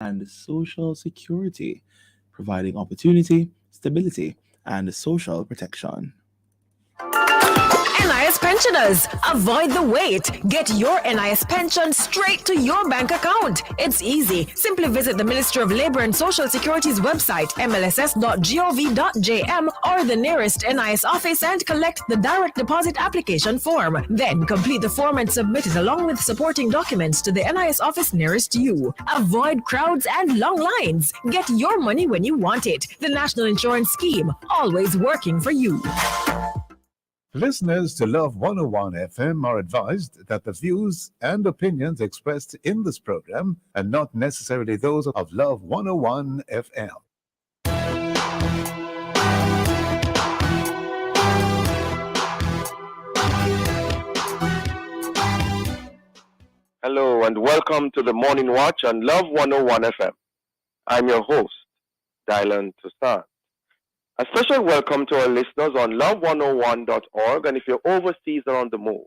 and social security, providing opportunity, stability, and social protection. NIS pensioners, avoid the wait. Get your NIS pension straight to your bank account. It's easy. Simply visit the Ministry of Labor and Social Security's website, mlss.gov.jm, or the nearest NIS office and collect the direct deposit application form. Then complete the form and submit it along with supporting documents to the NIS office nearest you. Avoid crowds and long lines. Get your money when you want it. The National Insurance Scheme, always working for you. Listeners to Love 101 FM are advised that the views and opinions expressed in this program are not necessarily those of Love 101 FM. Hello and welcome to the Morning Watch on Love 101 FM. I'm your host, Dylan Toussaint. A special welcome to our listeners on love101.org, and if you're overseas or on the move,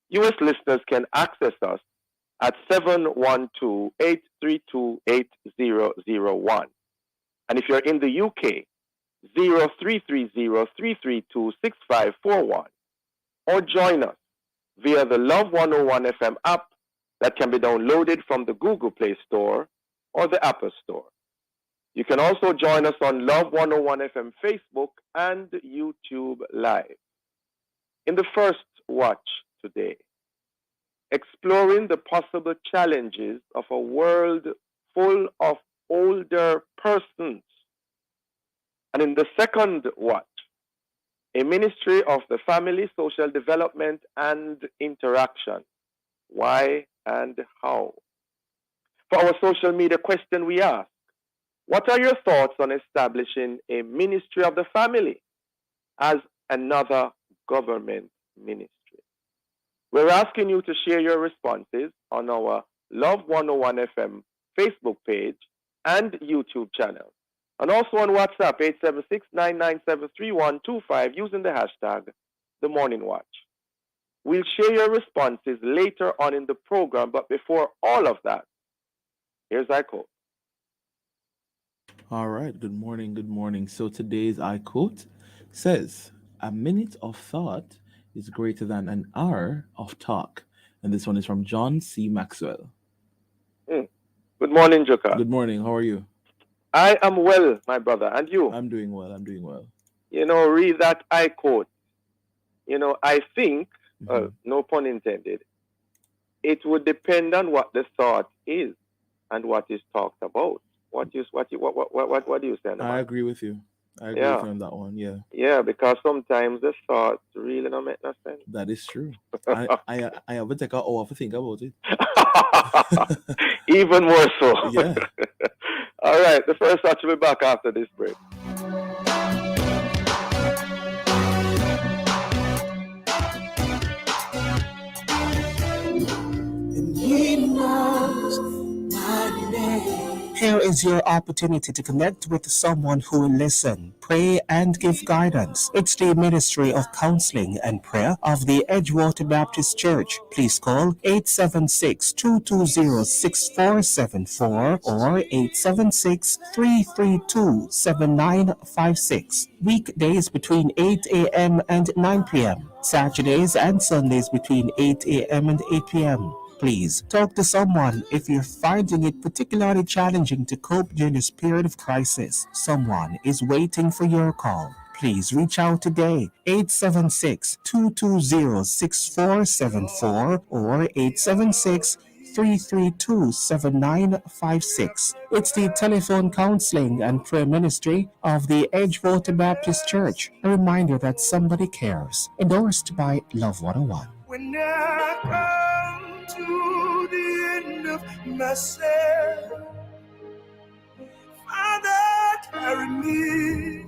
U.S. listeners can access us at 712-832-8001. And if you're in the UK, 0330-332-6541. Or join us via the Love 101 FM app that can be downloaded from the Google Play Store or the Apple Store. You can also join us on Love 101 FM Facebook and YouTube Live. In the first watch today, exploring the possible challenges of a world full of older persons. And in the second watch, a Ministry of the Family, Social Development and Interaction. Why and how? For our social media question, we ask, what are your thoughts on establishing a Ministry of the Family as another government ministry? We're asking you to share your responses on our Love 101 FM Facebook page and YouTube channel, and also on WhatsApp 876-997-3125 using the hashtag The Morning Watch. We'll share your responses later on in the program, but before all of that, here's our quote. All right, good morning, good morning. So today's I quote says, "A minute of thought is greater than an hour of talk." And this one is from John C. Maxwell. Good morning, Joka. Good morning, how are you? I am well, my brother. And you? I'm doing well, I'm doing well. Read that I quote. I think, no pun intended, it would depend on what the thought is and what is talked about. What do you say? I agree with you. I agree with you on that one, yeah. Yeah, because sometimes the thoughts really don't make no sense. That is true. I have to take an hour to think about it. Even more so. Yeah. All right, the first watch will be back after this break. And he knows my name. Here is your opportunity to connect with someone who will listen, pray, and give guidance. It's the Ministry of Counseling and Prayer of the Edgewater Baptist Church. Please call 876-220-6474 or 876-332-7956. Weekdays between 8 a.m. and 9 p.m. Saturdays and Sundays between 8 a.m. and 8 p.m. Please talk to someone if you're finding it particularly challenging to cope during this period of crisis. Someone is waiting for your call. Please reach out today, 876-220-6474 or 876-332-7956. It's the Telephone Counseling and Prayer Ministry of the Edgewater Baptist Church. A reminder that somebody cares. Endorsed by Love 101. When I come to the end of myself, Father, carry me.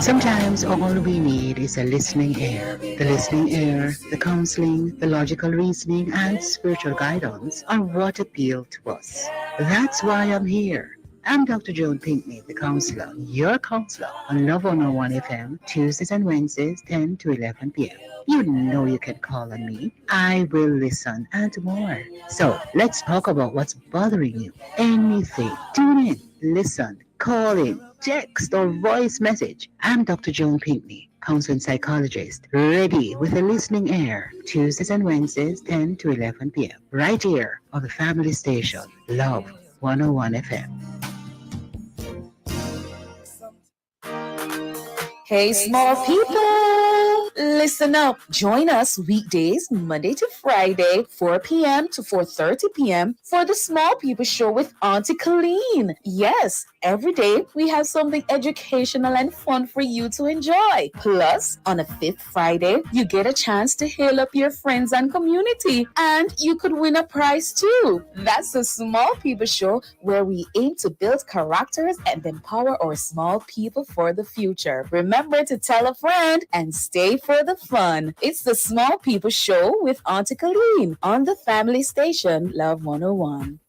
Sometimes all we need is a listening ear. The listening ear, the counseling, the logical reasoning, and spiritual guidance are what appeal to us. That's why I'm here. I'm Dr. Joan Pinkney, the counselor, your counselor on Love 101 FM, Tuesdays and Wednesdays, 10 to 11 p.m. You know you can call on me. I will listen and more. So let's talk about what's bothering you. Anything. Tune in, listen, call in, text or voice message. I'm Dr. Joan Pinkney, counseling psychologist, ready with a listening ear. Tuesdays and Wednesdays, 10 to 11 p.m. Right here on the family station, Love 101 FM. Hey, small people, listen up. Join us weekdays, Monday to Friday, 4 p.m. to 4:30 p.m. for the Small People Show with Auntie Colleen. Yes, every day we have something educational and fun for you to enjoy. Plus, on a fifth Friday, you get a chance to hail up your friends and community, and you could win a prize too. That's the Small People Show, where we aim to build characters and empower our small people for the future. Remember to tell a friend and stay for the fun. It's the Small People Show with Auntie Colleen on the family station, Love 101.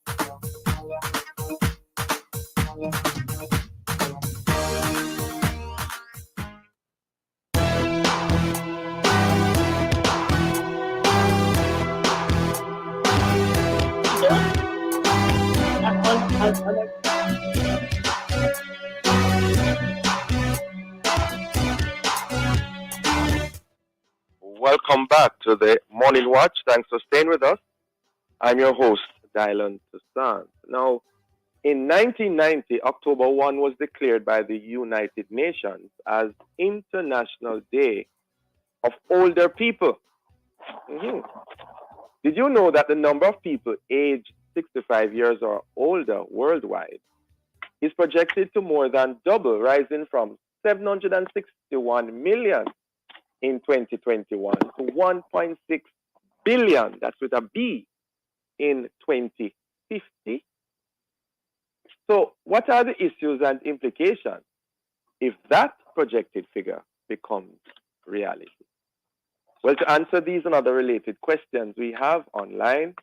Welcome back to the Morning Watch. Thanks for staying with us. I'm your host, Dylan Toussaint. Now, in 1990, October 1 was declared by the United Nations as International Day of Older People. Mhm. Did you know that the number of people aged 65 years or older worldwide is projected to more than double, rising from 761 million in 2021 to 1.6 billion, that's with a B, in 2050? So what are the issues and implications if that projected figure becomes reality? Well, to answer these and other related questions, we have online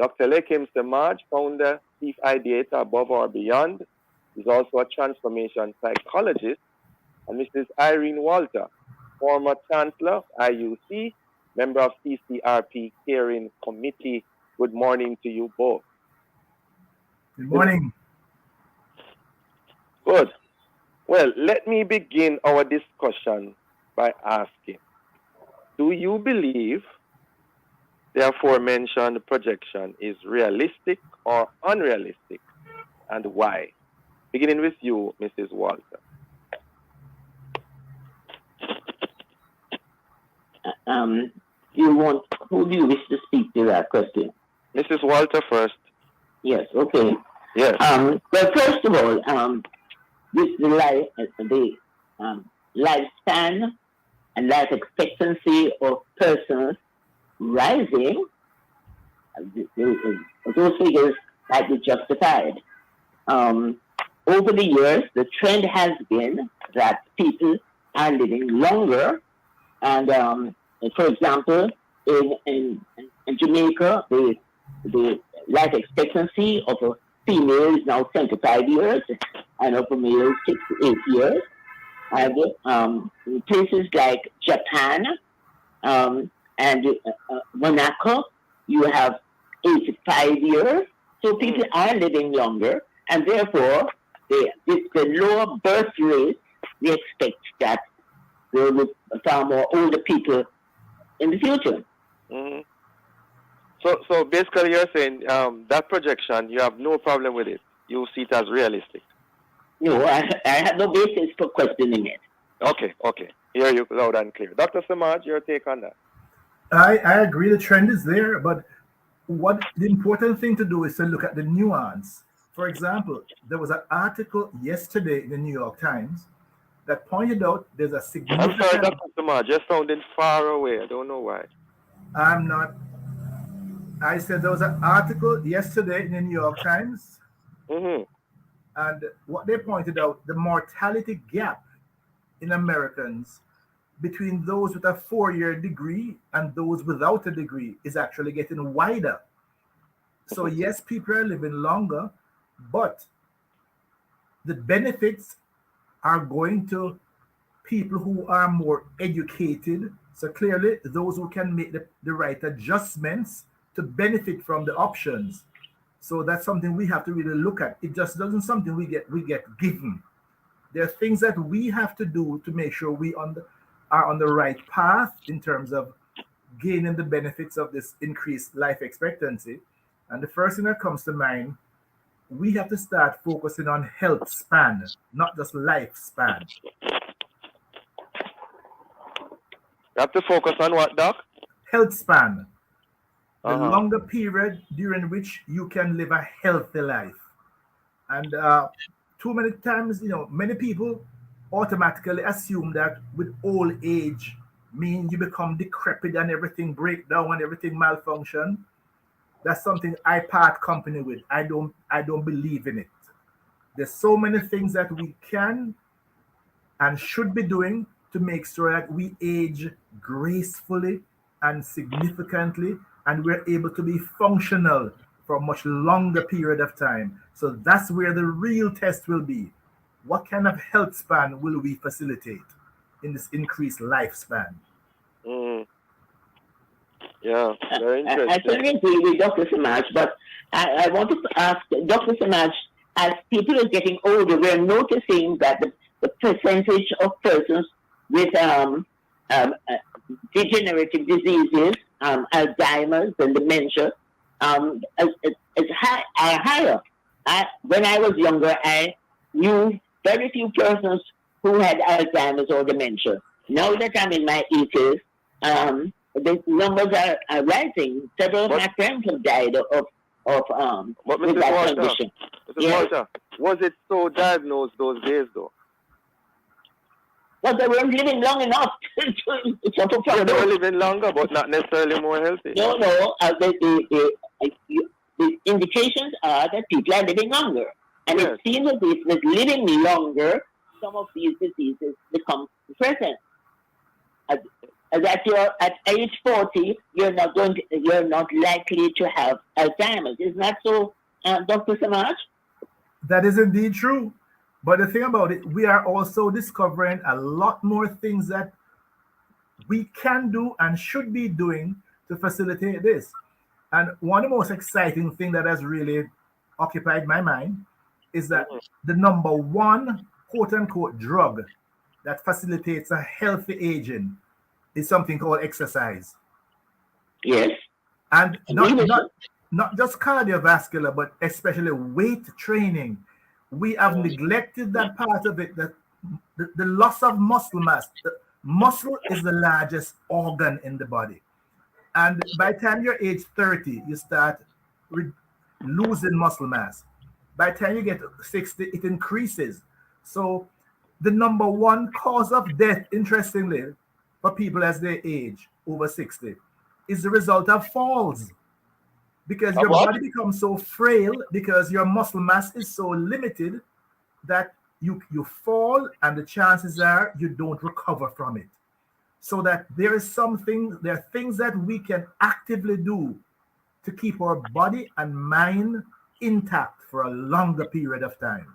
Dr. Lekim Samaj, founder, chief ideator Above or Beyond. He's also a transformation psychologist. And Mrs. Irene Walter, former chancellor of IUC, member of CCRP Caring Committee. Good morning to you both. Good morning. Good. Well, let me begin our discussion by asking, do you believe the aforementioned projection is realistic or unrealistic, and why? Beginning with you, Mrs. Walter. Who do you wish to speak to that question? Mrs. Walter first. Yes, okay. Yes. Well, first of all, with the lifespan and life expectancy of persons rising, those figures might be justified. Over the years, the trend has been that people are living longer, and for example, in Jamaica, the life expectancy of a female is now 75 years, and of a male 6 to 8 years. And in places like Japan and Monaco, you have 85 years. So people are living longer, and therefore, with the lower birth rate, we expect that there will be far more older people in the future. Mm-hmm. So basically, you're saying that projection, you have no problem with it. You see it as realistic. No, I have no basis for questioning it. Okay. Hear you loud and clear. Dr. Samaj, your take on that? I agree the trend is there, but what the important thing to do is to look at the nuance. For example, there was an article yesterday in the New York Times that pointed out there's a significant... I'm sorry, Dr. Samaj, you're sounding far away. I don't know why. I'm not... I said there was an article yesterday in the New York Times, and what they pointed out, the mortality gap in Americans between those with a 4-year degree and those without a degree is actually getting wider. So yes, people are living longer, but the benefits are going to people who are more educated. So clearly, those who can make the right adjustments to benefit from the options. So that's something we have to really look at. It just doesn't something we get given. There are things that we have to do to make sure we are on the right path in terms of gaining the benefits of this increased life expectancy. And the first thing that comes to mind, we have to start focusing on health span, not just lifespan. You have to focus on what, Doc? Health span, the longer period during which you can live a healthy life. And too many times, many people automatically assume that with old age means you become decrepit and everything break down and everything malfunction. That's something I part company with. I don't believe in it. There's so many things that we can and should be doing to make sure that we age gracefully and significantly, and we're able to be functional for a much longer period of time. So that's where the real test will be. What kind of health span will we facilitate in this increased lifespan? Yeah, very interesting. I totally agree with Dr. Samaj, but I want to ask Dr. Samaj, as people are getting older, we're noticing that the percentage of persons with degenerative diseases, Alzheimer's and dementia, is higher. When I was younger, I knew very few persons who had Alzheimer's or dementia. Now that I'm in my 80s, the numbers are rising. Several of my friends have died of But with Mrs. that Walter, condition. Mrs. Walter, was it so diagnosed those days, though? But they weren't living long enough to They were living longer, but not necessarily more healthy. No. The indications are that people are living longer. And it seems as if with living longer, some of these diseases become present. That you're at age 40, you're not likely to have Alzheimer's. Isn't that so, Dr. Samaj? That is indeed true. But the thing about it, we are also discovering a lot more things that we can do and should be doing to facilitate this. And one of the most exciting things that has really occupied my mind is that the number one quote unquote drug that facilitates a healthy aging is something called exercise. Yes. And not just cardiovascular, but especially weight training. We have neglected that part of it, that the loss of muscle mass. The muscle is the largest organ in the body. And by the time you're age 30, you start losing muscle mass. By the time you get 60, it increases. So the number one cause of death, interestingly, for people as they age over 60, is the result of falls. Because your body becomes so frail, because your muscle mass is so limited, that you fall and the chances are you don't recover from it. So that there are things that we can actively do to keep our body and mind intact for a longer period of time.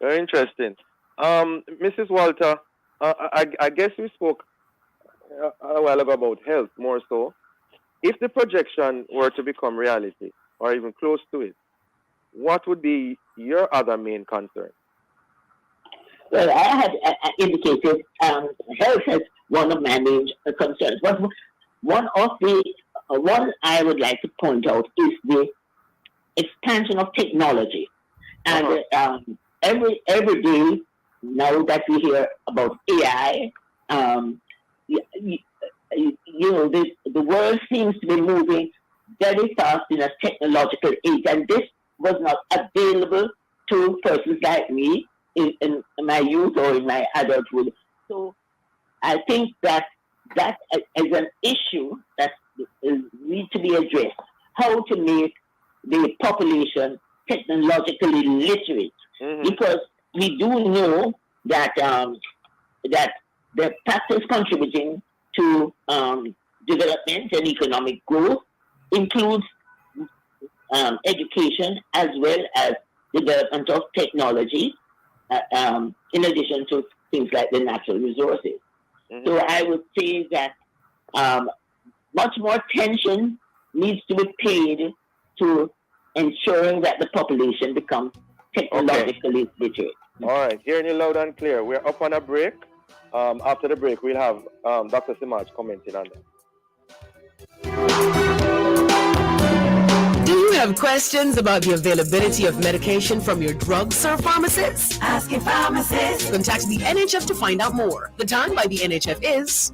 Very interesting. Mrs. Walter, I guess we spoke a while ago about health more so. If the projection were to become reality, or even close to it, what would be your other main concern? Well, I had indicated health as one of my main concerns. But one I would like to point out is the expansion of technology. And every day now that we hear about AI, the world seems to be moving very fast in a technological age, and this was not available to persons like me in my youth or in my adulthood. So I think that is an issue that needs to be addressed. How to make the population technologically literate, because we do know that that the factors contributing to development and economic growth includes education as well as development of technology, in addition to things like the natural resources. Mhm. So I would say that much more attention needs to be paid to ensuring that the population becomes technologically literate. All right, hearing you loud and clear. We're up on a break. After the break, we'll have Dr. Simaj commenting on that. Do you have questions about the availability of medication from your drugstore pharmacist? Ask your pharmacist. Contact the NHF to find out more. The time by the NHF is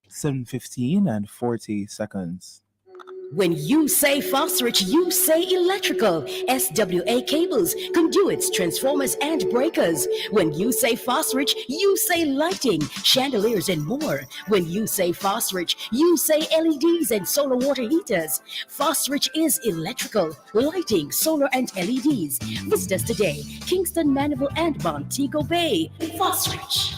7:15 and 40 seconds. When you say phosphorus, you say electrical. SWA cables, conduits, transformers, and breakers. When you say phosphorus, you say lighting, chandeliers, and more. When you say phosphorus, you say LEDs and solar water heaters. Phosphorus is electrical, lighting, solar, and LEDs. Visit us today, Kingston, Mandeville, and Montego Bay. Phosphorus.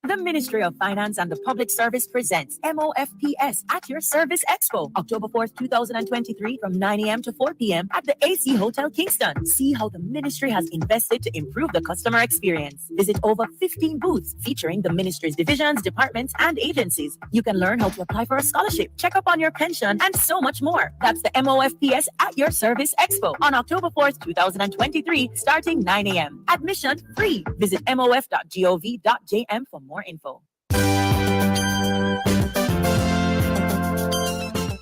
The Ministry of Finance and the Public Service presents MOFPS at Your Service Expo, October 4th, 2023 from 9 a.m. to 4 p.m. at the AC Hotel Kingston. See how the ministry has invested to improve the customer experience. Visit over 15 booths featuring the ministry's divisions, departments, and agencies. You can learn how to apply for a scholarship, check up on your pension, and so much more. That's the MOFPS at Your Service Expo on October 4th, 2023, starting 9 a.m. Admission free. Visit mof.gov.jm for more info.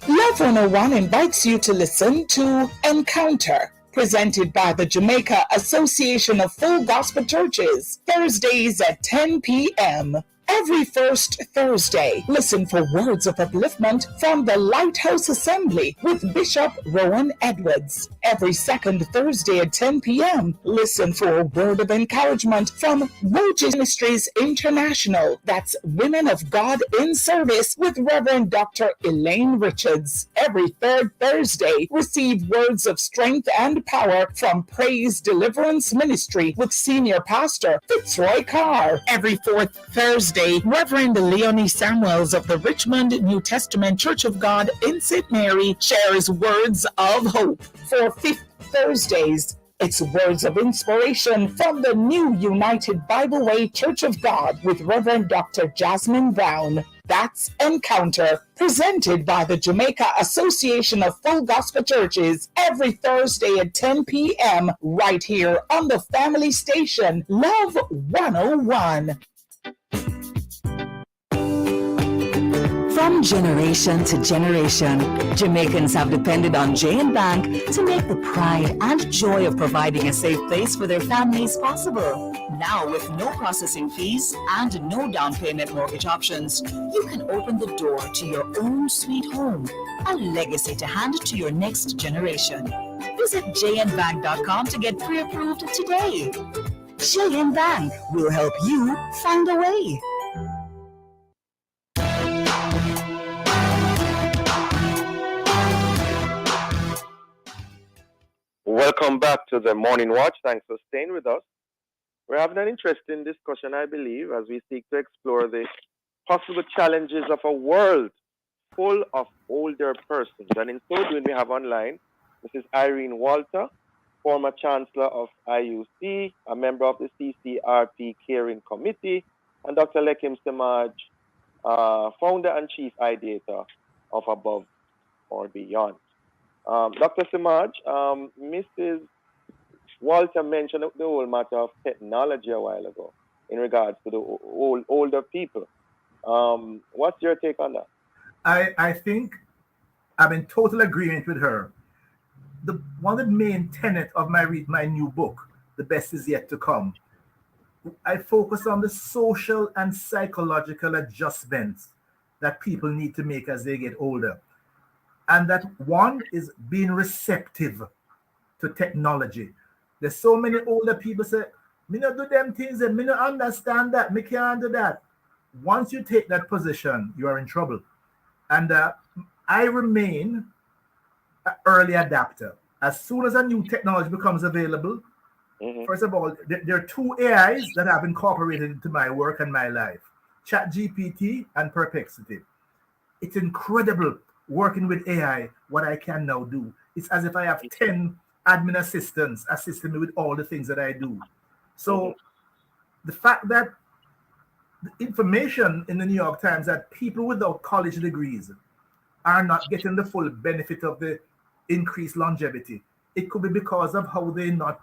Love 101 invites you to listen to Encounter, presented by the Jamaica Association of Full Gospel Churches, Thursdays at 10 p.m. Every first Thursday, listen for words of upliftment from the Lighthouse Assembly with Bishop Rowan Edwards. Every second Thursday at 10 p.m., listen for a word of encouragement from Roaches Ministries International. That's Women of God in Service with Reverend Dr. Elaine Richards. Every third Thursday, receive words of strength and power from Praise Deliverance Ministry with Senior Pastor Fitzroy Carr. Every fourth Thursday, Reverend Leonie Samuels of the Richmond New Testament Church of God in St. Mary shares words of hope. For fifth Thursdays, it's words of inspiration from the New United Bible Way Church of God with Reverend Dr. Jasmine Brown. That's Encounter, presented by the Jamaica Association of Full Gospel Churches, every Thursday at 10 p.m. right here on the family station, Love 101. From generation to generation, Jamaicans have depended on J&B Bank to make the pride and joy of providing a safe place for their families possible. Now, with no processing fees and no down payment mortgage options, you can open the door to your own sweet home, a legacy to hand to your next generation. Visit jnbank.com to get pre-approved today. J&B Bank will help you find a way. Welcome back to the Morning Watch. Thanks for staying with us. We're having an interesting discussion, I believe, as we seek to explore the possible challenges of a world full of older persons. And in so doing, we have online Mrs. Irene Walter, former Chancellor of IUC, a member of the CCRP Caring Committee, and Dr. Lekim Semaj, founder and chief ideator of Above or Beyond. Dr. Semaj, Mrs. Walter mentioned the whole matter of technology a while ago in regards to the older people. What's your take on that? I think I'm in total agreement with her. One of the main tenets of my new book, The Best Is Yet to Come, I focus on the social and psychological adjustments that people need to make as they get older. And that one is being receptive to technology. There's so many older people say, me not do them things and me not understand that, me can't do that. Once you take that position, you are in trouble. And I remain an early adapter. As soon as a new technology becomes available, first of all, there are two AIs that I've incorporated into my work and my life, ChatGPT and Perplexity. It's incredible working with AI, what I can now do. It's as if I have 10 admin assistants assisting me with all the things that I do. So the fact that the information in the New York Times that people without college degrees are not getting the full benefit of the increased longevity, it could be because of how they not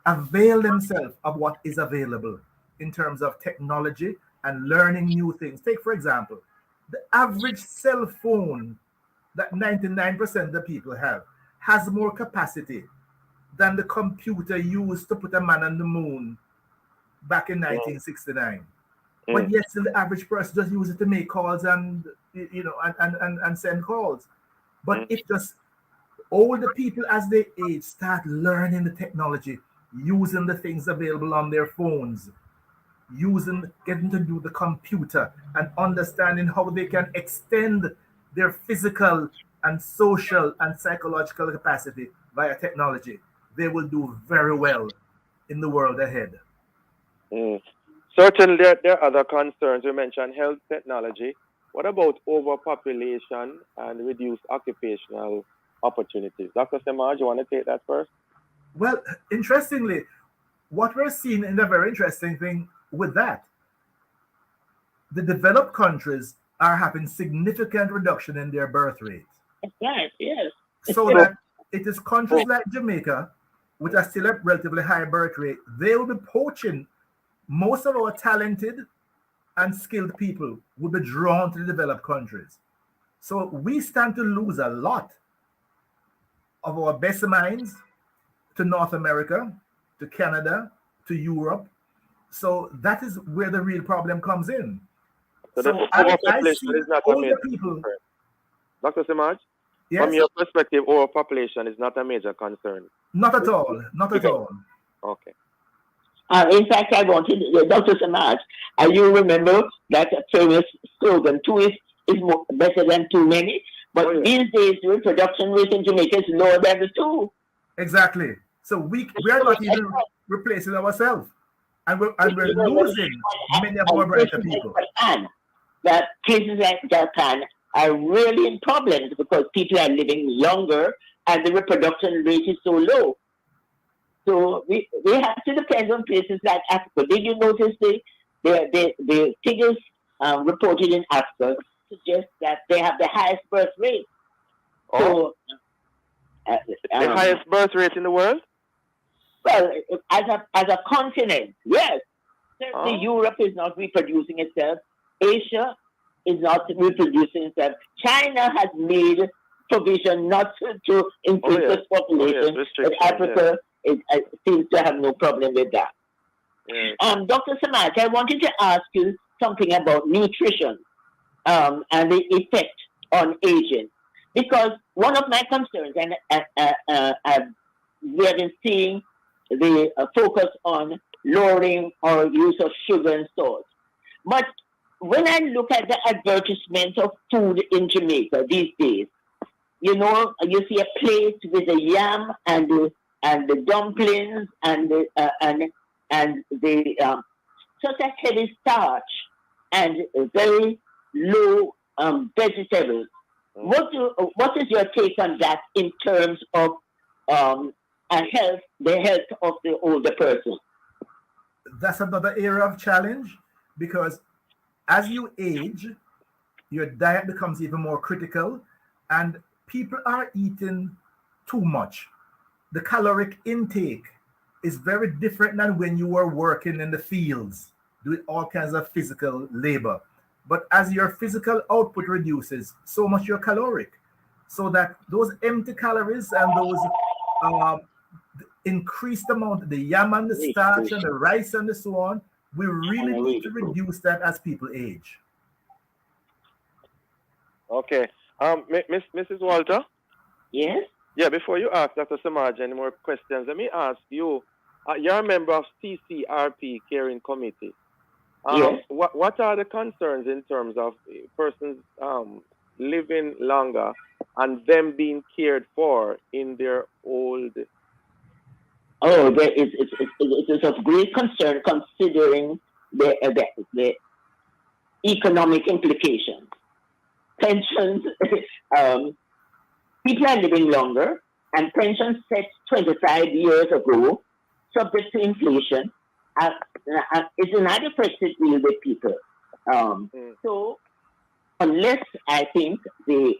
avail themselves of what is available in terms of technology and learning new things. Take, for example, the average cell phone that 99% of the people have has more capacity than the computer used to put a man on the moon back in 1969. But yet still the average person just use it to make calls and and send calls. But if just older people as they age start learning the technology, using the things available on their phones, getting to do the computer and understanding how they can extend their physical and social and psychological capacity via technology, they will do very well in the world ahead. Certainly, there are other concerns. You mentioned health technology. What about overpopulation and reduced occupational opportunities? Dr. Samaj, you want to take that first? Well, interestingly, what we're seeing in a very interesting thing with that, the developed countries are having significant reduction in their birth rate. Yes, yes. So that it is countries like Jamaica, which are still at relatively high birth rate, they will be poaching most of our talented and skilled people will be drawn to the developed countries. So we stand to lose a lot of our best minds to North America, to Canada, to Europe. So that is where the real problem comes in. So overpopulation is not a major concern. Dr. Samaj, yes? From your perspective, overpopulation is not a major concern. Not at all. Not at all. Okay. In fact, I wanted, Dr. Samaj, you remember that famous slogan, two is better than too many, but these days reproduction rate in Jamaica is lower than the two. Exactly. So we are not even replacing ourselves, and we're losing many of our brighter people. That places like Japan are really in problems because people are living longer and the reproduction rate is so low. So we have to depend on places like Africa. Did you notice the figures reported in Africa suggest that they have the highest birth rate? So, the highest birth rate in the world? Well, as a continent, yes. Certainly Europe is not reproducing itself. Asia is not reproducing itself. China has made provision not to increase its population, but Africa seems to have no problem with that. Dr. Samaj, I wanted to ask you something about nutrition and the effect on aging. Because one of my concerns, and we have been seeing the focus on lowering our use of sugar and salt. But when I look at the advertisement of food in Jamaica these days, you see a plate with a yam and the dumplings and the such a heavy starch and very low vegetables. What is your take on that in terms of the health of the older person? That's another area of challenge because as you age, your diet becomes even more critical and people are eating too much. The caloric intake is very different than when you were working in the fields, doing all kinds of physical labor. But as your physical output reduces, so much your caloric. So that those empty calories and those increased amount, the yam and the starch and the rice and so on, we really need to reduce that as people age. Okay. Mrs. Walter? Yes? Yeah, before you ask Dr. Samaj any more questions, let me ask you, you're a member of CCRP Caring Committee. Yes. What are the concerns in terms of persons living longer and them being cared for in their old? Oh, it is of great concern considering the economic implications. Pensions, people are living longer, and pensions set 25 years ago, subject to inflation, is inadequate to deal with people. So unless I think the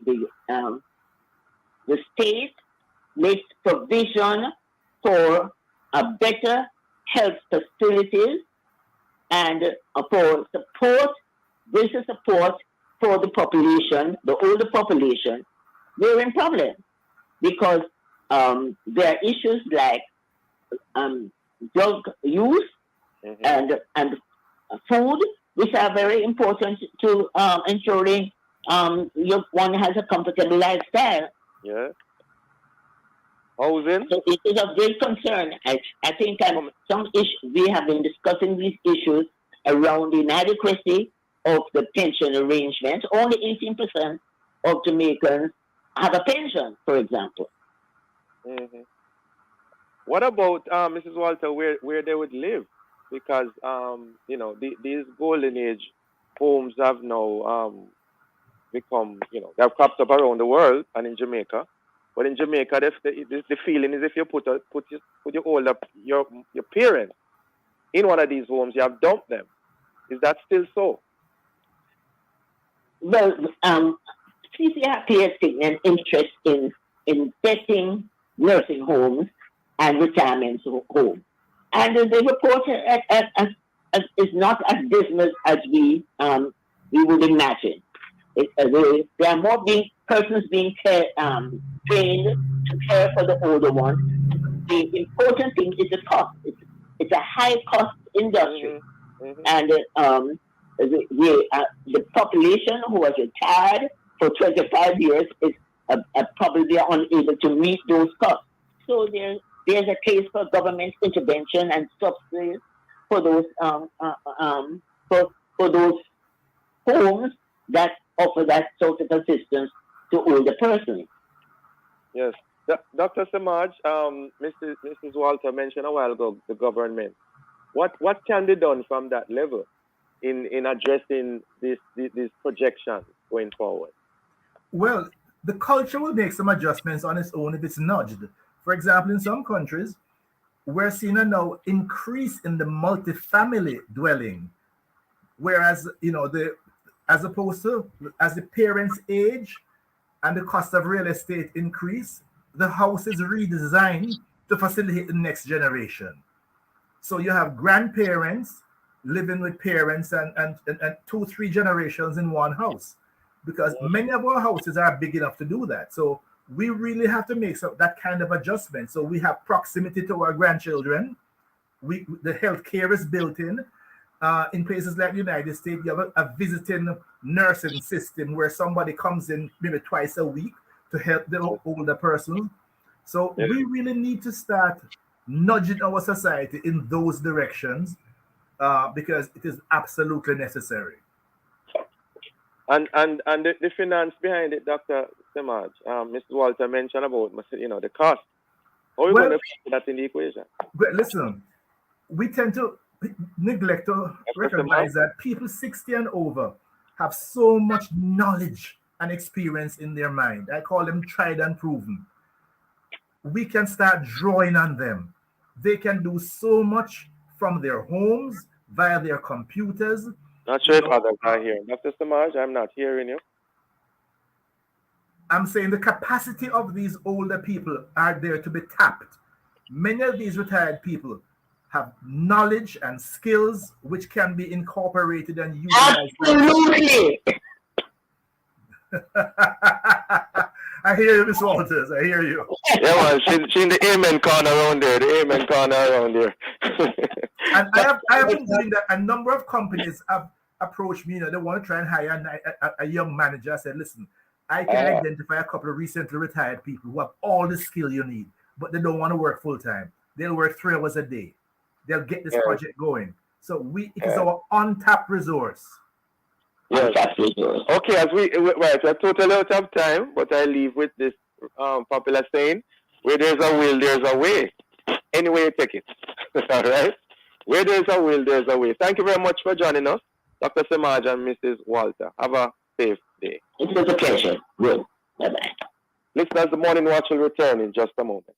state makes provision for a better health facilities and for support, greater support for the population, the older population, we're in problem because there are issues like drug use and food, which are very important to ensuring one has a comfortable lifestyle. Yeah. Housing. So it is of great concern. I think we have been discussing these issues around the inadequacy of the pension arrangement. Only 18% of Jamaicans have a pension, for example. Mm-hmm. What about Mrs. Walter, where they would live? Because these golden age homes have now become, they have cropped up around the world and in Jamaica. But in Jamaica, the feeling is if you put your older your parents in one of these homes, you have dumped them. Is that still so? Well, CCR appears taking an interest in getting nursing homes and retirement homes. And the report is not as dismal as we would imagine. There are more persons being trained to care for the older ones. The important thing is the cost. It's a high cost industry, and the population who has retired for 25 years is probably unable to meet those costs. So there's a case for government intervention and subsidies for those for those homes that offer that sort of assistance to older persons. Yes. Dr. Samaj, Mrs. Walter mentioned a while ago the government. What can be done from that level in addressing these projections going forward? Well, the culture will make some adjustments on its own if it's nudged. For example, in some countries, we're seeing a now increase in the multifamily dwelling, whereas as opposed to as the parents age and the cost of real estate increase, the house is redesigned to facilitate the next generation. So you have grandparents living with parents and 2-3 generations in one house, because many of our houses are big enough to do that. So we really have to make that kind of adjustment. So we have proximity to our grandchildren. The healthcare is built in. In places like the United States, you have a visiting nursing system where somebody comes in maybe twice a week to help the older person. So we really need to start nudging our society in those directions because it is absolutely necessary. And the finance behind it, Dr. Samaj, Mr. Walter mentioned about the cost. How are we going to put that in the equation? But listen, we tend to neglect to recognize that people 60 and over have so much knowledge and experience in their mind. I call them tried and proven. We can start drawing on them. They can do so much from their homes via their computers. Not sure if others are hearing. Dr. Samaj, I'm not hearing you. I'm saying the capacity of these older people are there to be tapped. Many of these retired people have knowledge and skills which can be incorporated and utilized. Absolutely. I hear you, Ms. Walters. I hear you. Yeah, man. She's in the amen corner around there. The amen corner around there. And I have been doing that. A number of companies have approached me. They want to try and hire a young manager. I said, listen, I can identify a couple of recently retired people who have all the skill you need, but they don't want to work full time. They'll work 3 hours a day. They'll get this project going. So it is our untapped resource. Yes. Okay, as we're totally out of time, but I leave with this popular saying: where there's a will, there's a way. Anyway you take it. All right? Where there's a will, there's a way. Thank you very much for joining us, Dr. Samaj and Mrs. Walter. Have a safe day. It was a pleasure. Good. Bye-bye. Listeners, the Morning Watch will return in just a moment.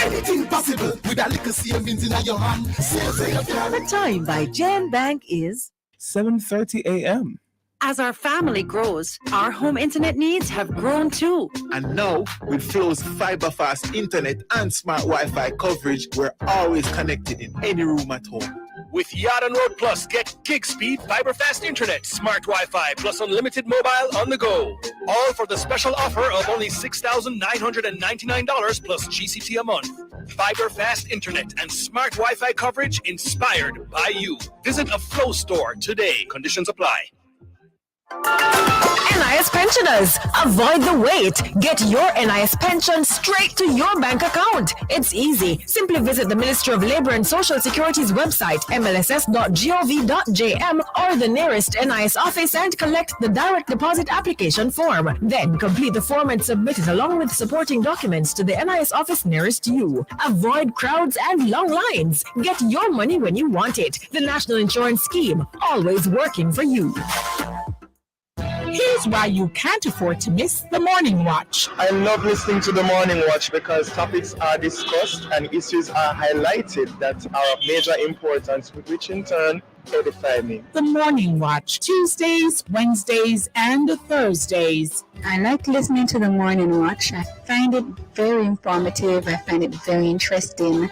Anything possible with a little savings in your hand. The time by Jan Bank is 7:30 a.m. As our family grows, our home internet needs have grown too. And now, with Flow's fiber-fast internet and smart Wi-Fi coverage, we're always connected in any room at home. With Yard and Road Plus, get gig speed, fiber fast internet, smart Wi-Fi, plus unlimited mobile on the go. All for the special offer of only $6,999 plus GCT a month. Fiber fast internet and smart Wi-Fi coverage inspired by you. Visit a Flow store today. Conditions apply. NIS pensioners, avoid the wait. Get your NIS pension straight to your bank account. It's easy. Simply visit the Ministry of Labor and Social Security's website, mlss.gov.jm, or the nearest NIS office and collect the direct deposit application form. Then complete the form and submit it along with supporting documents to the NIS office nearest you. Avoid crowds and long lines. Get your money when you want it. The National Insurance Scheme, always working for you. Here's why you can't afford to miss the Morning Watch. I love listening to the Morning Watch because topics are discussed and issues are highlighted that are of major importance, which in turn edify me. The Morning Watch, Tuesdays, Wednesdays, and Thursdays. I like listening to the Morning Watch. I find it very informative. I find it very interesting.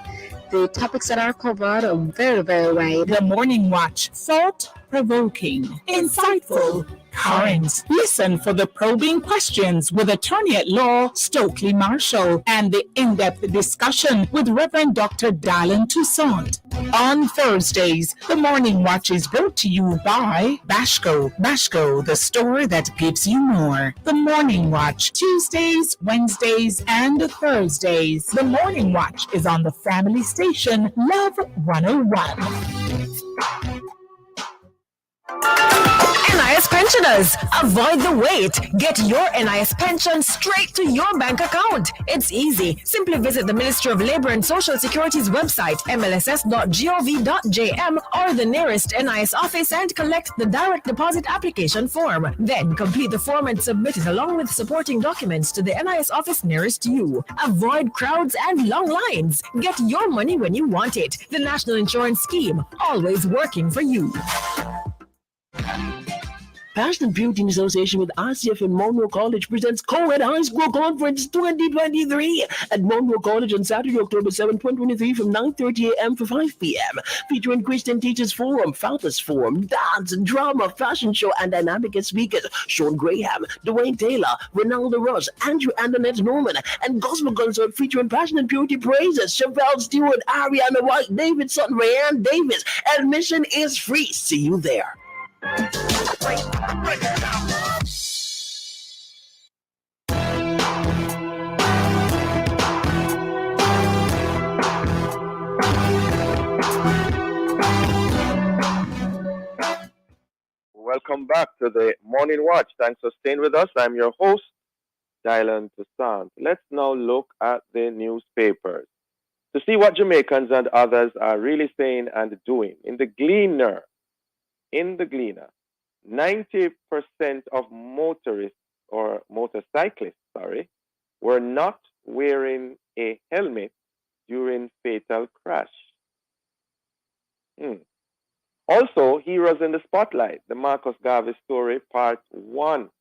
The topics that are covered are very, very wide. The Morning Watch, thought-provoking, insightful, current. Listen for the probing questions with Attorney at Law Stokely Marshall and the in-depth discussion with Reverend Dr. Dylan Toussaint. On Thursdays, the Morning Watch is brought to you by Bashco. Bashco, the store that gives you more. The Morning Watch, Tuesdays, Wednesdays, and Thursdays. The Morning Watch is on the family station, Love 101. NIS pensioners, avoid the wait. Get your NIS pension straight to your bank account. It's easy. Simply visit the Ministry of Labor and Social Security's website, mlss.gov.jm, or the nearest NIS office and collect the direct deposit application form. Then complete the form and submit it along with supporting documents to the NIS office nearest you. Avoid crowds and long lines. Get your money when you want it. The National Insurance Scheme, always working for you. Passion and Beauty in association with RCF and Monroe College presents Co-Ed High School Conference 2023 at Monroe College on Saturday, October 7, 2023 from 9:30 a.m. to 5 p.m. Featuring Christian Teachers Forum, Fathers Forum, dance, drama, fashion show, and dynamic guest speakers Sean Graham, Dwayne Taylor, Ronaldo Ross, Andrew Antoinette Norman, and gospel concert featuring Passion and Beauty praises Chevelle Stewart, Ariana White, David Sutton, Rayanne Davis. Admission is free. See you there. Welcome back to the Morning Watch. Thanks for staying with us. I'm your host, Dylan Toussaint. Let's now look at the newspapers to see what Jamaicans and others are really saying and doing. In the Gleaner, 90% of motorists or motorcyclists, were not wearing a helmet during fatal crash. Also, Heroes in the Spotlight, the Marcus Garvey story, part 1.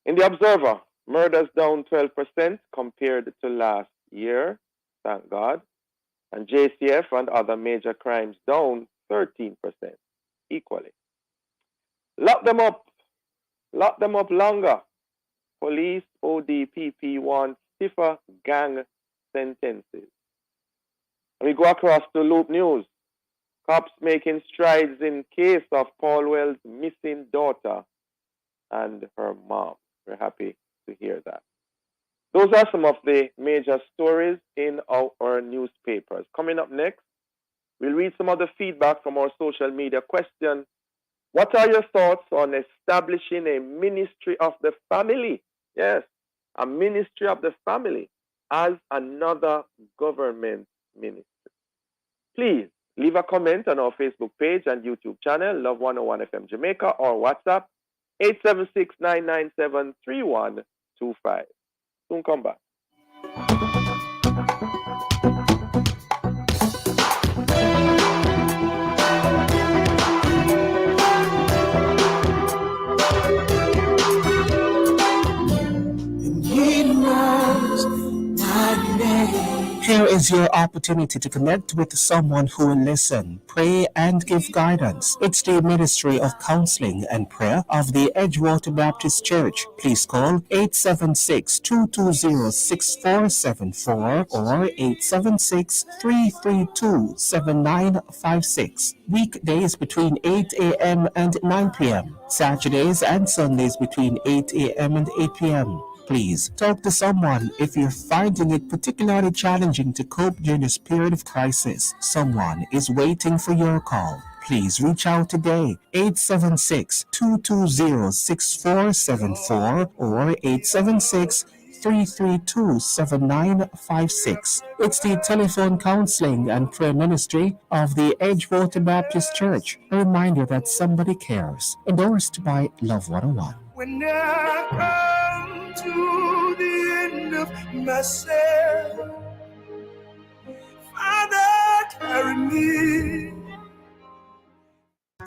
In the Observer, murders down 12% compared to last year, thank God. And JCF and other major crimes down 13% equally. Lock them up longer. Police ODPP want stiffer gang sentences. And we go across to Loop News. Cops making strides in case of Paul Wells' missing daughter and her mom. We're happy to hear that. Those are some of the major stories in our newspapers. Coming up next, we'll read some of the feedback from our social media question. What are your thoughts on establishing a ministry of the family? Yes, a ministry of the family as another government ministry. Please Leave a comment on our Facebook page and YouTube channel, Love 101 FM Jamaica, or WhatsApp 876-997-3125. Soon come back. Here is your opportunity to connect with someone who will listen, pray, and give guidance. It's the Ministry of Counseling and Prayer of the Edgewater Baptist Church. Please call 876-220-6474 or 876-332-7956. Weekdays between 8 a.m. and 9 p.m. Saturdays and Sundays between 8 a.m. and 8 p.m. Please talk to someone if you're finding it particularly challenging to cope during this period of crisis. Someone is waiting for your call. Please reach out today, 876-220-6474 or 876-332-7956. It's the telephone counseling and prayer ministry of the Edgewater Baptist Church. A reminder that somebody cares. Endorsed by Love 101. When I come to the end of myself, Father, carry me.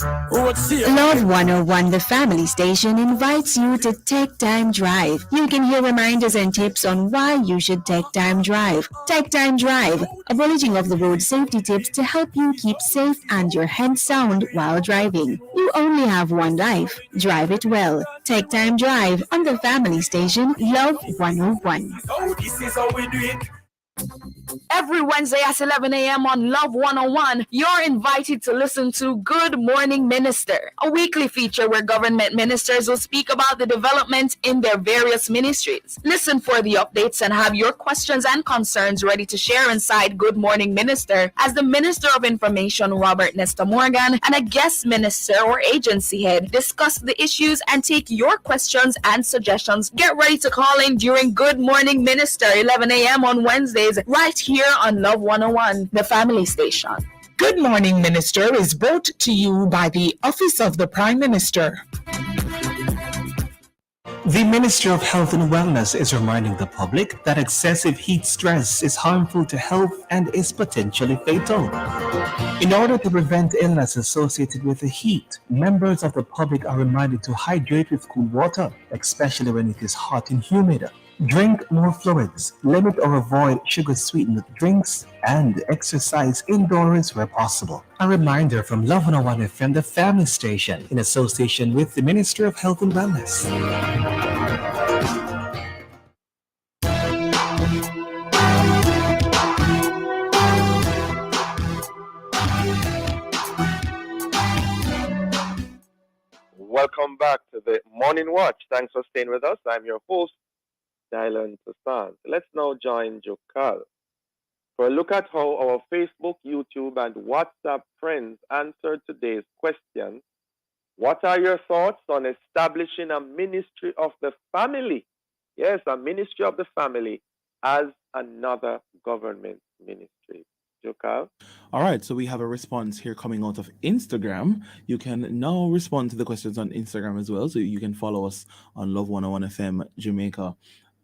Love 101, the family station, invites you to Take Time Drive. You can hear reminders and tips on why you should take time drive. Take Time Drive, a bulletin of the road safety tips to help you keep safe and your head sound while driving. You only have one life. Drive it well. Take Time Drive on the family station, Love 101. Oh, this is how we do it. Every Wednesday at 11 a.m. on Love 101, you're invited to listen to Good Morning Minister, a weekly feature where government ministers will speak about the development in their various ministries. Listen for the updates and have your questions and concerns ready to share inside Good Morning Minister as the Minister of Information, Robert Nesta Morgan, and a guest minister or agency head discuss the issues and take your questions and suggestions. Get ready to call in during Good Morning Minister, 11 a.m. on Wednesdays, right here on Love 101, the family station. Good Morning Minister is brought to you by the Office of the Prime Minister. The Ministry of Health and Wellness is reminding the public that excessive heat stress is harmful to health and is potentially fatal. In order to prevent illness associated with the heat, members of the public are reminded to hydrate with cool water, especially when it is hot and humid. Drink more fluids, limit or avoid sugar-sweetened drinks, and exercise indoors where possible. A reminder from Love 101 FM, the family station, in association with the Ministry of Health and Wellness. Welcome back to the Morning Watch. Thanks for staying with us. I'm your host, Dylan Toussaint. Let's now join Jokal for a look at how our Facebook, YouTube, and WhatsApp friends answered today's question. What are your thoughts on establishing a ministry of the family? Yes, a ministry of the family as another government ministry. Jokal? All right, so we have a response here coming out of Instagram. You can now respond to the questions on Instagram as well. So you can follow us on Love 101 FM Jamaica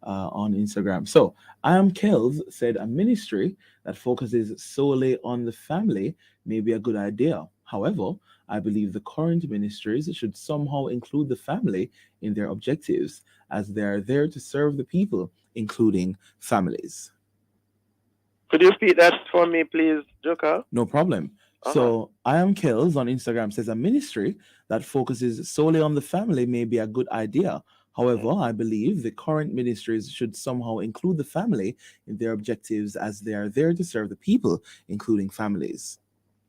on Instagram. So I am Kels said a ministry that focuses solely on the family may be a good idea. However, I believe the current ministries should somehow include the family in their objectives as they are there to serve the people, including families. Could you repeat that for me, please, Joker? No problem. So I am Kills on Instagram says a ministry that focuses solely on the family may be a good idea. However, I believe the current ministries should somehow include the family in their objectives as they are there to serve the people, including families.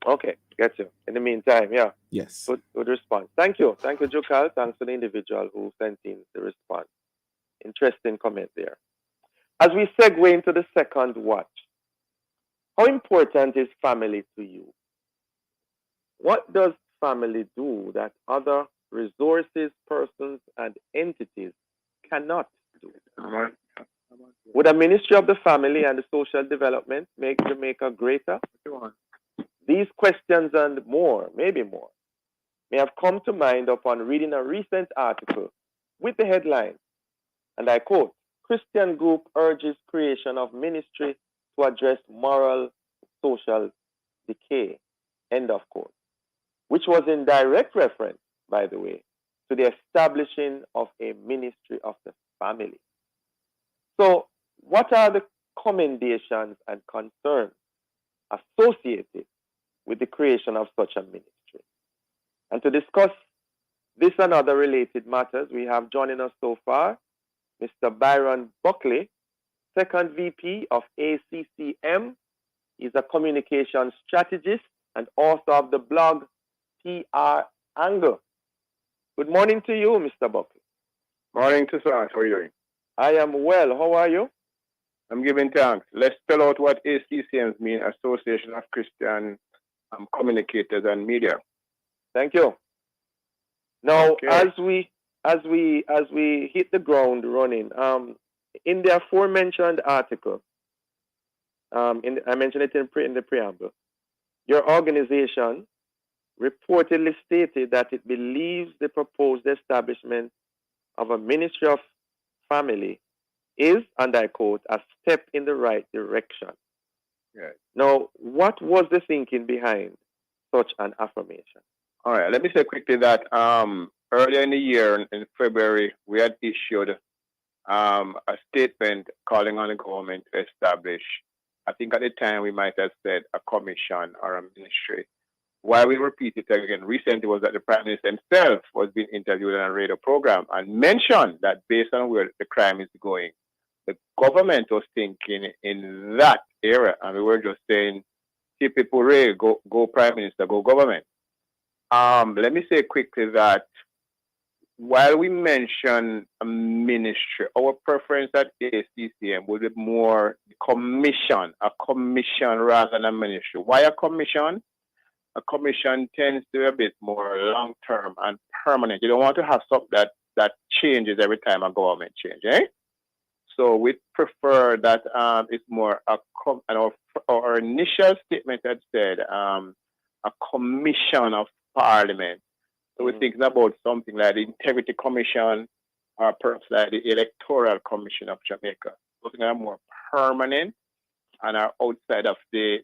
Okay, get you. In the meantime, yeah. Yes. Good response. Thank you. Thank you, Jokal. Thanks to the individual who sent in the response. Interesting comment there. As we segue into the second watch, how important is family to you? What does family do that other resources, persons, and entities cannot do? Would a ministry of the family and the social development make Jamaica greater? These questions and more, maybe more, may have come to mind upon reading a recent article with the headline, and I quote, Christian group urges creation of ministry to address moral social decay, end of quote, which was in direct reference, by the way, to the establishing of a ministry of the family. So, what are the commendations and concerns associated with the creation of such a ministry? And to discuss this and other related matters, we have joining us so far Mr. Byron Buckley, second VP of ACCM. He's a communication strategist and author of the blog PR Angle. Good morning to you, Mr. Buckley. Morning, Toussaint. How are you doing? I am well. How are you? I'm giving thanks. Let's spell out what ACCMs mean, Association of Christian Communicators and Media. Thank you. Now, Okay. as we hit the ground running, in the aforementioned article, I mentioned it in the preamble, your organization reportedly stated that it believes the proposed establishment of a ministry of family is, and I quote, a step in the right direction. Yes. Now, what was the thinking behind such an affirmation? All right. Let me say quickly that earlier in the year, in February, we had issued a statement calling on the government to establish, I think at the time we might have said a commission or a ministry. Why we repeat it again recently was that the Prime Minister himself was being interviewed on a radio program and mentioned that based on where the crime is going, the government was thinking in that area, and we were just saying, people go Prime Minister, go government. Let me say quickly that while we mention a ministry, our preference at ACCM would be more a commission rather than a ministry. Why a commission? A commission tends to be a bit more long-term and permanent. You don't want to have something that changes every time a government changes, eh? So we prefer that it's more our initial statement had said a commission of parliament. So we're thinking about something like the Integrity Commission or perhaps like the Electoral Commission of Jamaica. Something that are more permanent and are outside of the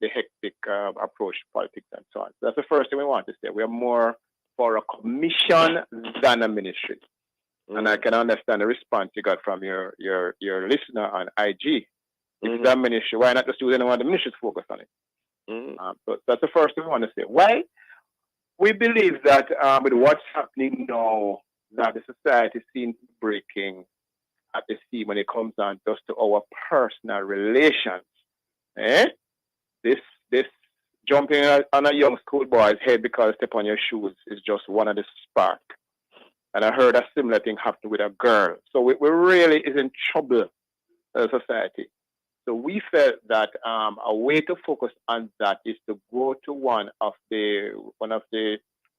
hectic approach to politics and so on. So that's the first thing we want to say. We are more for a commission than a ministry. And I can understand the response you got from your listener on IG. If it's a ministry, why not just use anyone of the ministries to focus on it? So that's the first thing we want to say. Why? We believe that with what's happening now, that the society seems breaking at the seam when it comes down just to our personal relations. This jumping on a young schoolboy's head because step on your shoes is just one of the spark. And I heard a similar thing happen with a girl. So we really is in trouble as a society. So we felt that a way to focus on that is to go to one of the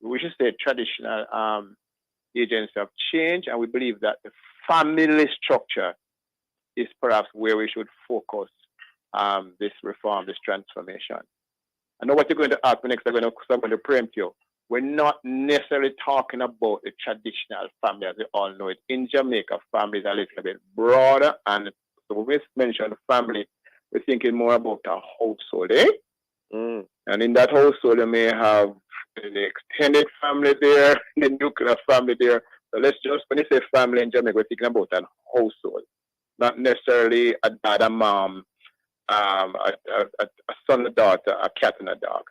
we should say traditional agents of change, and we believe that the family structure is perhaps where we should focus this reform, this transformation. I know what you're going to ask me next. I'm going to preempt you. We're not necessarily talking about the traditional family as we all know it. In Jamaica, families are a little bit broader, and so when we mention family, we're thinking more about a household, eh? And in that household, you may have the extended family there, the nuclear family there. So let's just, when you say family in Jamaica, we're thinking about a household, not necessarily a dad, a mom, a son, a daughter, a cat, and a dog.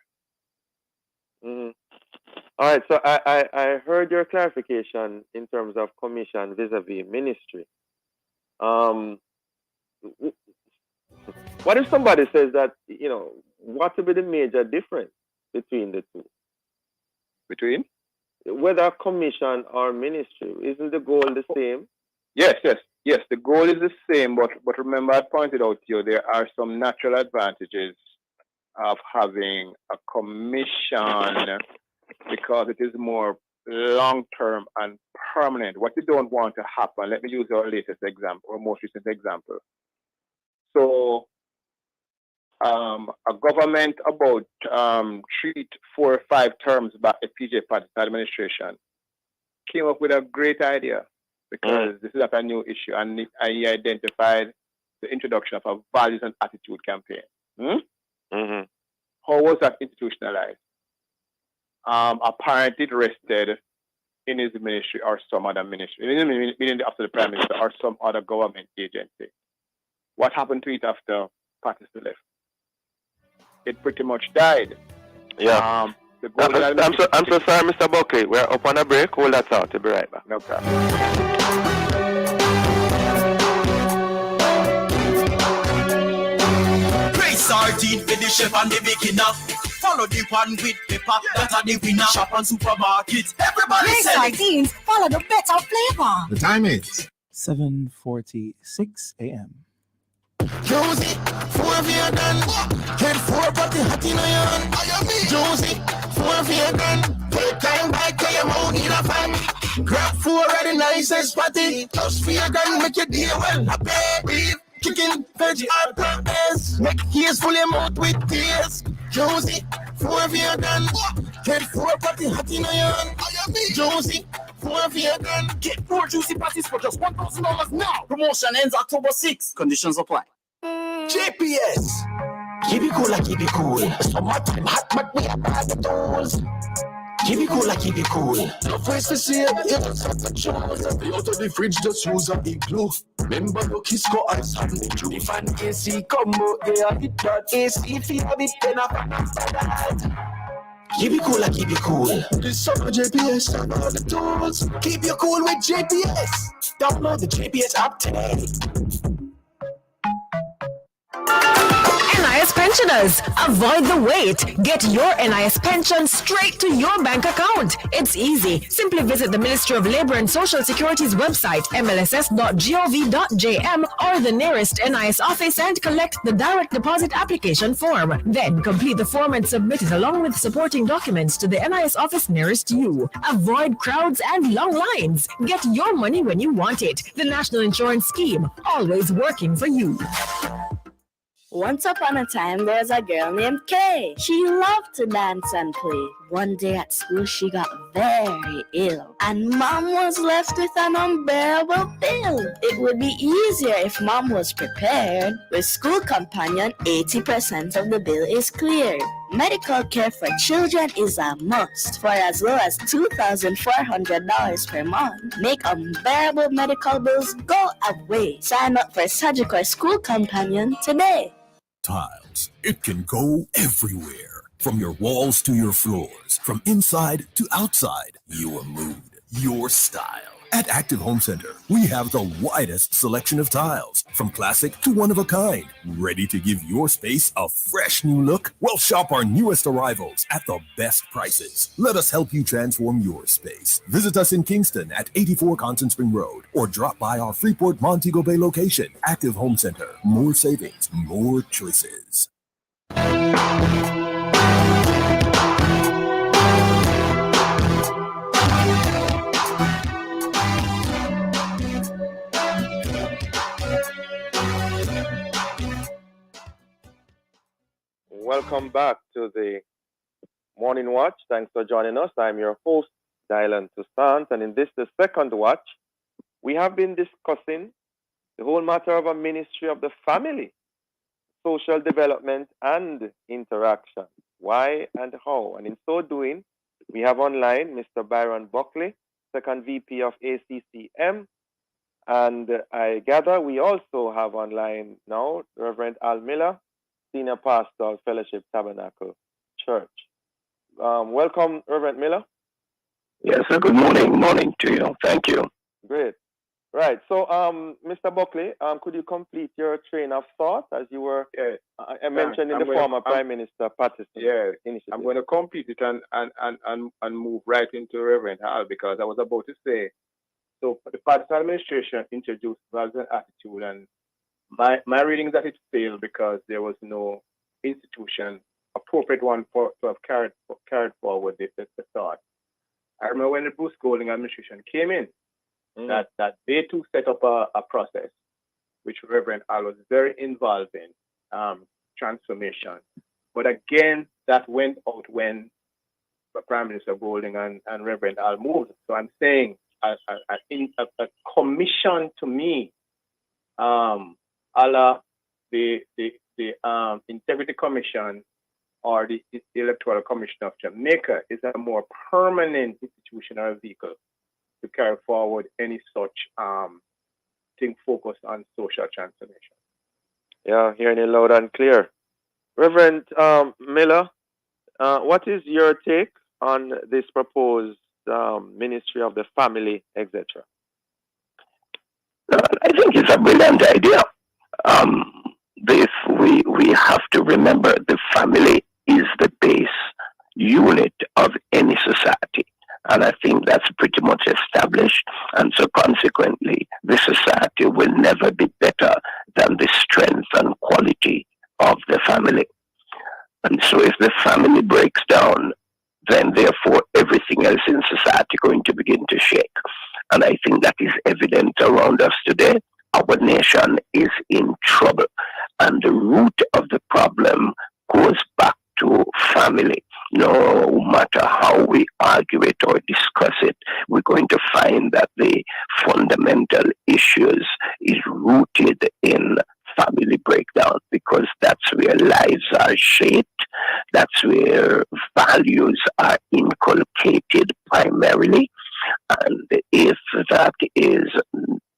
All right, so I heard your clarification in terms of commission vis-a-vis ministry. What if somebody says that, what would be the major difference between the two? Between? Whether commission or ministry, isn't the goal the same? Yes. The goal is the same, but remember, I pointed out to you there are some natural advantages of having a commission because it is more long-term and permanent. What you don't want to happen, let me use our latest example, or most recent example. So a government about 3, 4, 5 terms back, the PJ Patterson administration came up with a great idea because this is not a new issue, and he identified the introduction of a values and attitude campaign. How was that institutionalized? Apparently it rested in his ministry or some other ministry, meaning after the Prime Minister or some other government agency. What happened to it after Patterson left? It pretty much died. Yeah. I'm so sorry, Mr. Buckley. We're up on a break. Hold that thought. We'll be right back. No problem. Praise sardine for the chef and the beginner. Follow the one with pepper, that are the winner. Shop on supermarket. Everybody Praise say sardines, follow the better flavor. The time is 7:46 a.m. Josie, 4 of you done. Head 4 but the hot in iron. Josie, 4 of you done. Take time back to your mouth in a fan. Grab 4 of the nicest patty. Just for your gun, make your day well happy. Beef, chicken, veggie, or plant-based. Make ears full your mouth with tears. Josie, 4 of you done. Head 4 but the hot in iron. Josie, 4 of you done. Get 4 juicy patties for just $1,000 now. Promotion ends October 6th. Conditions apply. JPS. Keep it cool, keep it cool. Summertime hot, but we have all the tools. Keep it cool, keep it cool. No price to see it, it's not the choice. Out of the fridge, just use a igloo. Remember your Kisco ice and the juice. If an AC come out there, hit that AC. If you have it, then I can. Keep it cool, keep it cool. This summer JPS and all the tools. Keep you cool with JPS. Download the JPS app today. NIS pensioners, avoid the wait. Get your NIS pension straight to your bank account. It's easy. Simply visit the Ministry of Labor and Social Security's website, mlss.gov.jm, or the nearest NIS office and collect the direct deposit application form. Then complete the form and submit it along with supporting documents to the NIS office nearest you. Avoid crowds and long lines. Get your money when you want it. The National Insurance Scheme, always working for you. Once upon a time, there was a girl named Kay. She loved to dance and play. One day at school, she got very ill, and Mom was left with an unbearable bill. It would be easier if Mom was prepared. With School Companion, 80% of the bill is cleared. Medical care for children is a must for as low as $2,400 per month. Make unbearable medical bills go away. Sign up for Surgical School Companion today. Tiles. It can go everywhere. From your walls to your floors. From inside to outside. Your mood. Your style. At Active Home Center, we have the widest selection of tiles. From classic to one-of-a-kind. Ready to give your space a fresh new look? Well, shop our newest arrivals at the best prices. Let us help you transform your space. Visit us in Kingston at 84 Constant Spring Road or drop by our Freeport Montego Bay location. Active Home Center. More savings, more choices. Welcome back to the Morning Watch. Thanks for joining us. I'm your host, Dylan Toussaint, and in this, the second watch, we have been discussing the whole matter of a ministry of the family, social development and interaction, why and how. And in so doing, we have online Mr. Byron Buckley, second VP of ACCM, and I gather we also have online now Reverend Al Miller, Senior Pastor of Fellowship Tabernacle Church. Welcome, Reverend Miller. Yes, sir. Good morning. Morning to you. Thank you. Great. Right. So, Mr. Buckley, could you complete your train of thought as you were mentioned in the former Prime Minister Patterson? Yeah, initiative? I'm going to complete it and move right into Reverend Hall, because I was about to say, so the Patterson administration introduced values and attitude, and my reading is that it failed because there was no institution, appropriate one to have carried forward the thought. I remember when the Bruce Golding administration came in, that they too set up a process which Reverend Al was very involved in, transformation. But again, that went out when Prime Minister Golding and Reverend Al moved. So I'm saying a commission to me, a la the Integrity Commission or the Electoral Commission of Jamaica, is a more permanent institutional vehicle to carry forward any such thing focused on social transformation. Yeah, hearing it loud and clear. Reverend Miller, what is your take on this proposed Ministry of the Family, etc.? I think it's a brilliant idea. We have to remember the family is the base unit of any society. And I think that's pretty much established. And so consequently, the society will never be better than the strength and quality of the family. And so if the family breaks down, then therefore everything else in society going to begin to shake. And I think that is evident around us today. Our nation is in trouble. And the root of the problem goes back to family. No matter how we argue it or discuss it, we're going to find that the fundamental issues is rooted in family breakdown, because that's where lives are shaped, that's where values are inculcated primarily, and if that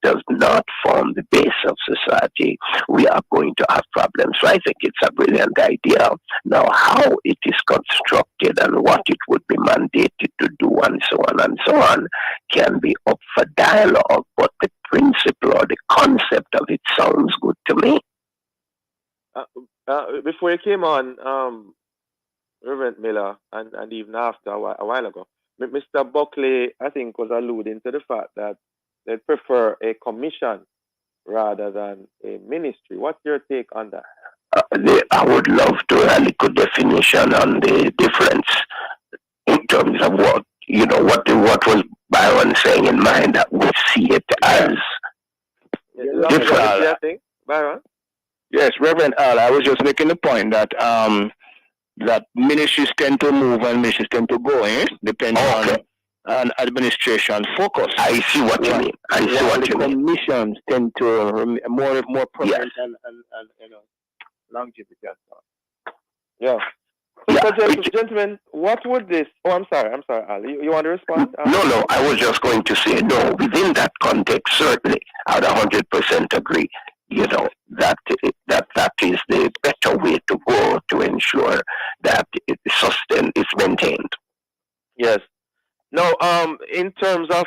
does not form the base of society, we are going to have problems. So I think it's a brilliant idea. Now, how it is constructed and what it would be mandated to do and so on can be up for dialogue, but the principle or the concept of it sounds good to me. Before you came on, Reverend Miller, and even after a while ago, Mr. Buckley, I think, was alluding to the fact that they prefer a commission rather than a ministry. What's your take on that? I would love to have a good definition on the difference in terms of what was Byron saying in mind, that we see it as different. Byron? Yes, Reverend Al, I was just making the point that that ministries tend to move and ministries tend to go, depending on administration focus. I see what you mean. I see what you mean. Commissions tend to more permanent and longevity and so on. Yeah. So, gentlemen, what would this? Oh, I'm sorry, Al. You want to respond? No. I was just going to say no. Within that context, certainly, I would 100% agree. That is the better way to go to ensure that it's maintained. Yes. Now, in terms of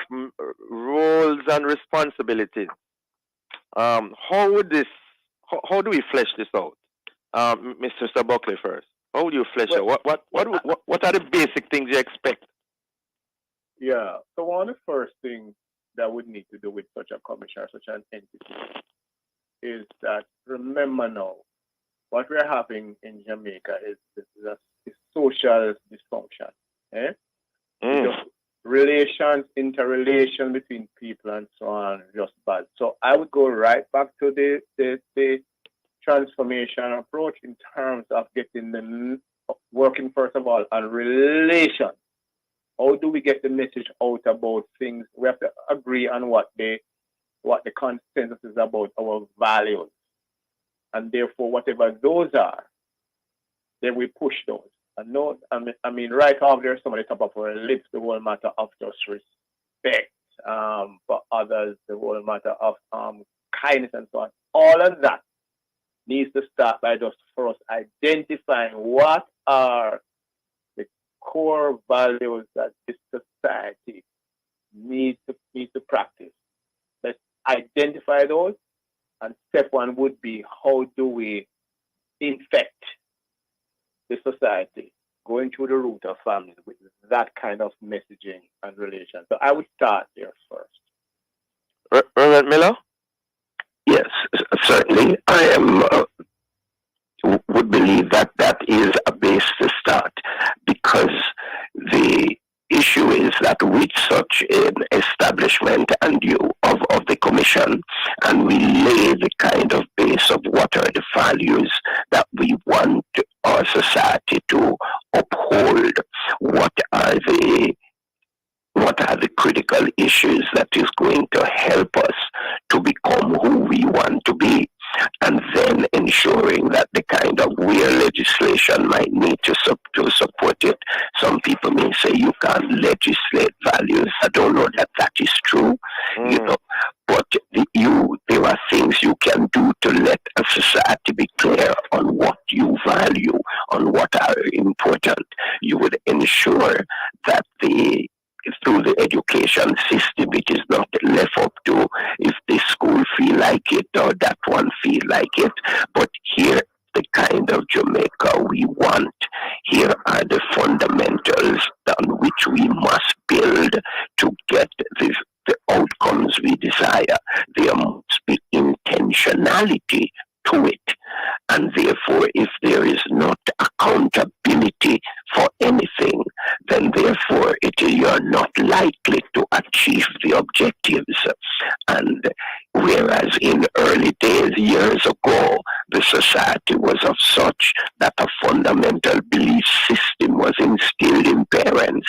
roles and responsibilities, how do we flesh this out? Mr. Buckley first. How would you flesh out? What are the basic things you expect? Yeah. So one of the first things that we need to do with such a commission or such an entity is that, remember now, what we're having in Jamaica is social dysfunction. Just interrelation between people and so on, just bad. So I would go right back to the transformation approach in terms of working first of all on relations. How do we get the message out about things? We have to agree on what the consensus is about our values. And therefore, whatever those are, then we push those. And no, I mean, right off there, somebody top of our lips, the whole matter of just respect for others, the whole matter of kindness and so on. All of that needs to start by just for us identifying what are the core values that this society needs to practice. Let's identify those, and step one would be, how do we infect the society, going through the root of family with that kind of messaging and relation. So I would start there first. Reverend Miller? Yes, certainly. I would believe that is a base to start, because the issue is that with such an establishment and you of the commission, and we lay the kind of base of what are the values that we want our society to uphold, what are the critical issues that is going to help us to become who we want to be, and then ensuring that the kind of where legislation might need to support it. Some people may say you can't legislate values. I don't know that that is true, but there are things you can do to let a society be clear on what you value, on what are important. You would ensure that through the education system, it is not left up to if this school feel like it or that one feel like it. But here, the kind of Jamaica we want. Here are the fundamentals on which we must build to get the outcomes we desire. There must be intentionality to it. And therefore, if there is not accountability for anything, then therefore you're not likely to achieve the objectives. And whereas in early days, years ago, the society was of such that a fundamental belief system was instilled in parents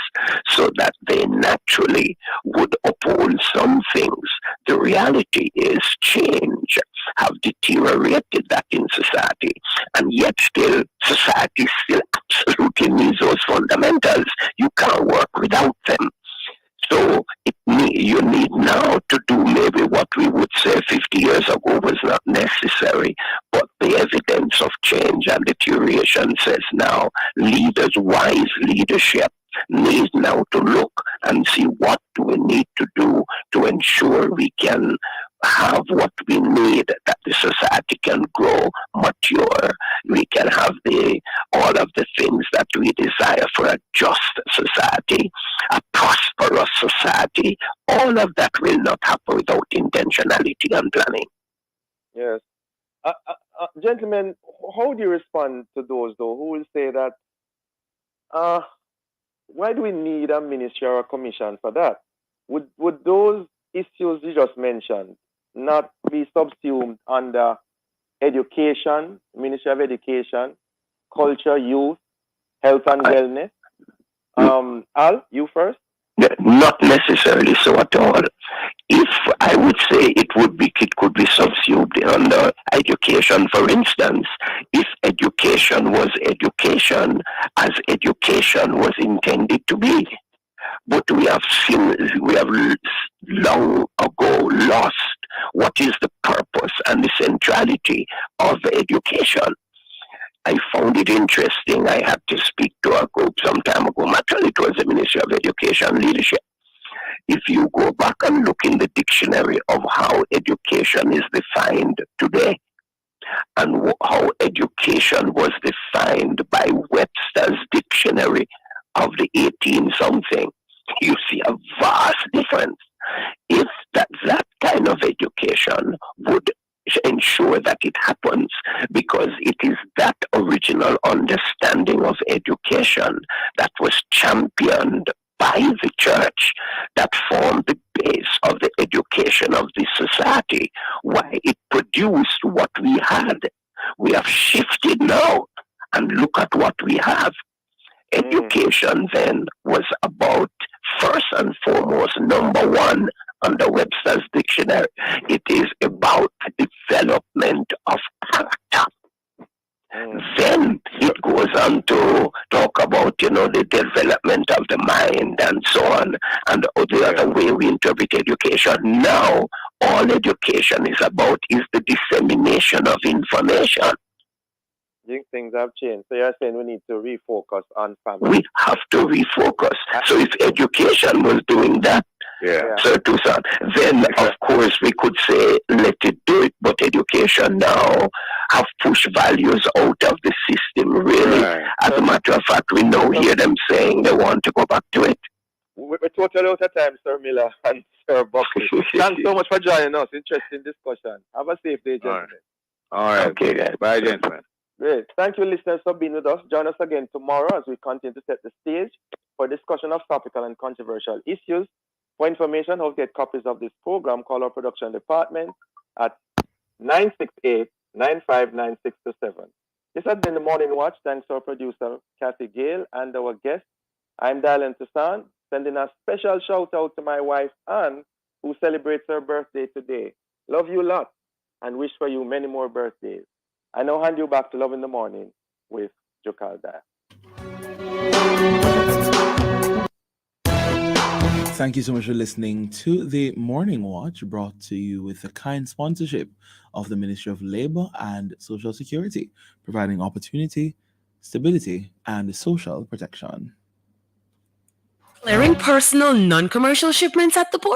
so that they naturally would uphold some things. The reality is change have deteriorated that in society, and yet still society still absolutely needs those fundamentals. You can't work without them. So you need now to do maybe what we would say 50 years ago was not necessary, but the evidence of change and deterioration says now leaders, wise leadership, needs now to look and see what do we need to do to ensure we can have what we need, that the society can grow, mature, we can have all of the things that we desire for a just society, a prosperous society. All of that will not happen without intentionality and planning. Yes. Gentlemen, how do you respond to those, though, who will say that, why do we need a ministry or a commission for that? Would those issues you just mentioned not be subsumed under education, Ministry of Education, culture, youth, health and wellness? Al, you first? Not necessarily so at all. If I would say it could be subsumed under education, for instance, if education was education as education was intended to be. But we have long ago lost what is the purpose and the centrality of education. I found it interesting. I had to speak to a group some time ago. Actually, it was the Ministry of Education Leadership. If you go back and look in the dictionary of how education is defined today, and how education was defined by Webster's dictionary of the 18-something, you see a vast difference. If that kind of education would ensure that it happens, because it is that original understanding of education that was championed by the church that formed the base of the education of this society, why it produced what we had. We have shifted now and look at what we have. Education then was about, first and foremost, number one under Webster's dictionary, it is about the development of character. Then it goes on to talk about, the development of the mind and so on, and the other way we interpret education. Now, all education is about is the dissemination of information. Things have changed. So you're saying we need to refocus on family. We have to refocus. So if education was doing that, so Toussaint, then of course we could say let it do it. But education now have pushed values out of the system. Really, as a matter of fact, we now hear them saying they want to go back to it. We're totally out of time, Sir Miller and Sir Buckley. Thanks so much for joining us. Interesting discussion. Have a safe day, gentlemen. All right. Okay, guys. Bye, gentlemen. Great. Thank you, listeners, for being with us. Join us again tomorrow as we continue to set the stage for discussion of topical and controversial issues. For information how to get copies of this program, call our production department at 968-959-627. This has been the Morning Watch. Thanks to our producer, Kathy Gale, and our guest. I'm Dylan Toussaint, sending a special shout out to my wife, Anne, who celebrates her birthday today. Love you a lot and wish for you many more birthdays. I now hand you back to Love in the Morning with Jokalda. Thank you so much for listening to the Morning Watch, brought to you with the kind sponsorship of the Ministry of Labour and Social Security, providing opportunity, stability, and social protection. Clearing personal non-commercial shipments at the port.